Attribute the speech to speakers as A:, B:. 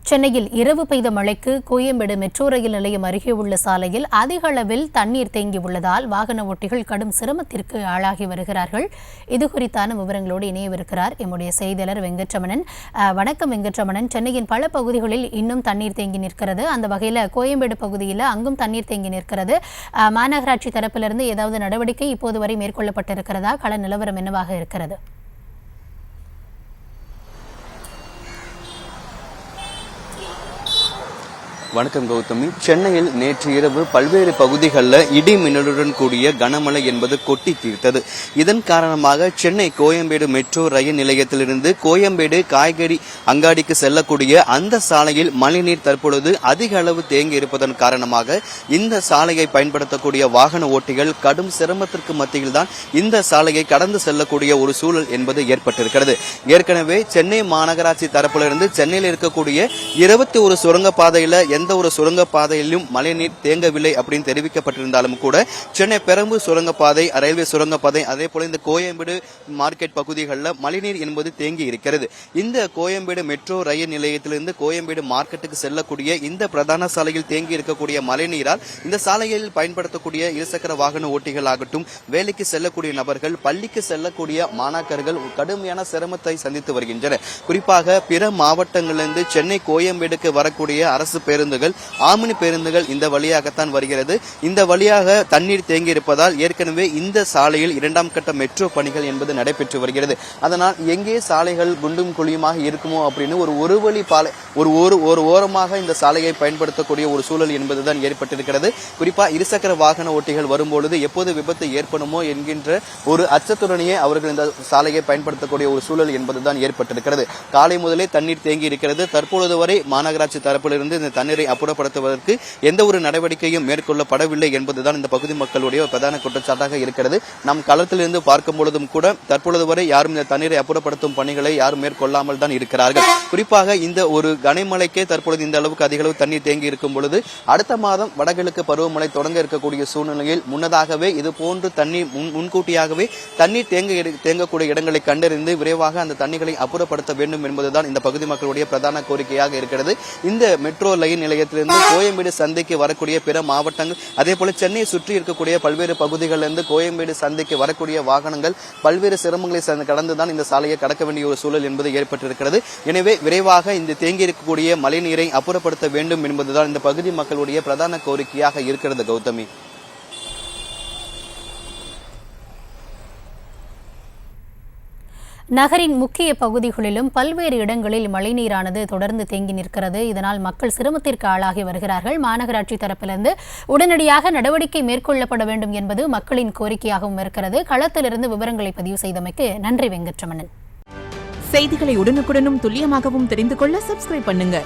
A: சென்னையில் இரவு பெய்த மழைக்கு கோயம்பேடு மெட்ரோ ரயில் நிலையம் அருகே உள்ள சாலையில் அதிக அளவில் தண்ணீர் தேங்கியுள்ளதால் வாகன ஓட்டிகள் கடும் சிரமத்திற்கு ஆளாகி வருகிறார்கள். இதுகுறித்தான விவரங்களோடு இணையவிருக்கிறார் எம்முடைய செய்தியாளர் வெங்கட்ரமணன். வணக்கம் வெங்கட்ரமணன். சென்னையின் பல பகுதிகளில் இன்னும் தண்ணீர் தேங்கி நிற்கிறது. அந்த வகையில் கோயம்பேடு பகுதியில் அங்கும் தண்ணீர் தேங்கி நிற்கிறது. மாநகராட்சி தரப்பிலிருந்து ஏதாவது நடவடிக்கை இப்போது வரை மேற்கொள்ளப்பட்டிருக்கிறதா? கள நிலவரம் என்னவாக இருக்கிறது?
B: வணக்கம் கௌதமி. சென்னையில் நேற்று இரவு பல்வேறு பகுதிகளில் இடி மின்னலுடன் கூடிய கனமழை என்பது கொட்டி தீர்த்தது. இதன் காரணமாக சென்னை கோயம்பேடு மெட்ரோ ரயில் நிலையத்திலிருந்து கோயம்பேடு காய்கறி அங்காடிக்கு செல்லக்கூடிய அந்த சாலையில் மழைநீர் தற்பொழுது அதிக அளவு தேங்கி இருப்பதன் காரணமாக இந்த சாலையை பயன்படுத்தக்கூடிய வாகன ஓட்டிகள் கடும் சிரமத்திற்கு மத்தியில் தான் இந்த சாலையை கடந்து செல்லக்கூடிய ஒரு சூழல் என்பது ஏற்பட்டிருக்கிறது. ஏற்கனவே சென்னை மாநகராட்சி தரப்பிலிருந்து சென்னையில் இருக்கக்கூடிய 21 சுரங்கப்பாதையில எந்த ஒரு சுரங்கப்பாதையிலும் மழைநீர் தேங்கவில்லை அப்படின்னு தெரிவிக்கப்பட்டிருந்தாலும் கூட சென்னை பெரம்பூர் சுரங்கப்பாதை, ரயில்வே சுரங்கப்பாதை, அதே போல இந்த கோயம்பேடு மார்க்கெட் பகுதிகளில் மழைநீர் என்பது தேங்கி இருக்கிறது. இந்த கோயம்பேடு மெட்ரோ ரயில் நிலையத்திலிருந்து கோயம்பேடு மார்க்கெட்டுக்கு செல்லக்கூடிய இந்த பிரதான சாலையில் தேங்கி இருக்கக்கூடிய மழைநீரால் இந்த சாலையில் பயன்படுத்தக்கூடிய இருசக்கர வாகன ஓட்டிகள் ஆகட்டும், வேலைக்கு செல்லக்கூடிய நபர்கள், பள்ளிக்கு செல்லக்கூடிய மாணாக்கர்கள் கடுமையான சிரமத்தை சந்தித்து வருகின்றனர். குறிப்பாக பிற மாவட்டங்களிலிருந்து சென்னை கோயம்பேடுக்கு வரக்கூடிய அரசு பேருந்துகள், ஆம்னி பேருந்துகள் இந்த வழியாகத்தான் வருகிறது. இந்த வழியாக தண்ணீர் தேங்கி இருப்பதால் ஏற்கனவே இந்த சாலையில் 2ஆம் கட்ட மெட்ரோ பணிகள் என்பது நடைபெற்று வருகிறது. அதனால் எங்கே சாலைகள் குண்டும் குழியுமாக இருக்குமோ அப்படின்னு ஒரு வழி பாலை ஒரு ஓரமாக இந்த சாலையை பயன்படுத்தக்கூடிய ஒரு சூழல் என்பதுதான் ஏற்பட்டிருக்கிறது. குறிப்பா இருசக்கர வாகன ஓட்டிகள் வரும்பொழுது எப்போது விபத்து ஏற்படுமோ என்கின்ற ஒரு அச்சத்துடனேயே அவர்கள் இந்த சாலையை பயன்படுத்தக்கூடிய ஒரு சூழல் என்பதுதான் ஏற்பட்டிருக்கிறது. காலை முதலே தண்ணீர் தேங்கி இருக்கிறது. தற்பொழுது வரை மாநகராட்சி தரப்பிலிருந்து இந்த தண்ணீரை அப்புறப்படுத்துவதற்கு எந்த ஒரு நடவடிக்கையும் மேற்கொள்ளப்படவில்லை என்பதுதான் இந்த பகுதி மக்களுடைய பிரதான குற்றச்சாட்டாக இருக்கிறது. நாம் களத்திலிருந்து பார்க்கும் பொழுதும் கூட தற்பொழுது வரை யாரும் இந்த தண்ணீரை அப்புறப்படுத்தும் பணிகளை யாரும் மேற்கொள்ளாமல் தான் இருக்கிறார்கள். குறிப்பாக இந்த ஒரு கனமழைக்கே தற்பொழுது இந்த அளவுக்கு அதிக அளவு தண்ணீர் தேங்கி இருக்கும் பொழுது அடுத்த மாதம் வடகிழக்கு பருவமழை தொடங்க இருக்கக்கூடிய சூழ்நிலையில் முன்னதாகவே இது போன்று தண்ணீர் முன்கூட்டியாகவே தண்ணீர் தேங்கக்கூடிய இடங்களை கண்டறிந்து விரைவாக அந்த தண்ணீரை அப்புறப்படுத்த வேண்டும் என்பதுதான் இந்த பகுதி மக்களுடைய பிரதான கோரிக்கையாக இருக்கிறது. இந்த மெட்ரோ ரயில் நிலையத்திலிருந்து கோயம்பேடு சந்தைக்கு வரக்கூடிய பிற மாவட்டங்கள், அதே போல சென்னையை சுற்றி இருக்கக்கூடிய பல்வேறு பகுதிகளிலிருந்து கோயம்பேடு சந்தைக்கு வரக்கூடிய வாகனங்கள் பல்வேறு சிரமங்களை கடந்துதான் இந்த சாலையை கடக்க வேண்டிய ஒரு சூழல் என்பது ஏற்பட்டிருக்கிறது. எனவே விரைவாக இந்த தேங்கி இருக்கக்கூடிய மழைநீரை அப்புறப்படுத்த வேண்டும் என்பதுதான் இந்த பகுதி மக்களுடைய பிரதான கோரிக்கையாக இருக்கிறது. கௌதமி,
A: நகரின் முக்கிய பகுதிகளிலும் பல்வேறு இடங்களில் மழைநீரானது தொடர்ந்து தேங்கி நிற்கிறது. இதனால் மக்கள் சிரமத்திற்கு ஆளாகி வருகிறார்கள். மாநகராட்சி தரப்பிலிருந்து உடனடியாக நடவடிக்கை மேற்கொள்ளப்பட வேண்டும் என்பது மக்களின் கோரிக்கையாகவும் இருக்கிறது. களத்திலிருந்து விவரங்களை பதிவு செய்தமைக்கு நன்றி வெங்கட்ரமணன்.
C: செய்திகளை உடனுக்குடனும் துல்லியமாகவும் தெரிந்து கொள்ள சப்ஸ்கிரைப் பண்ணுங்க.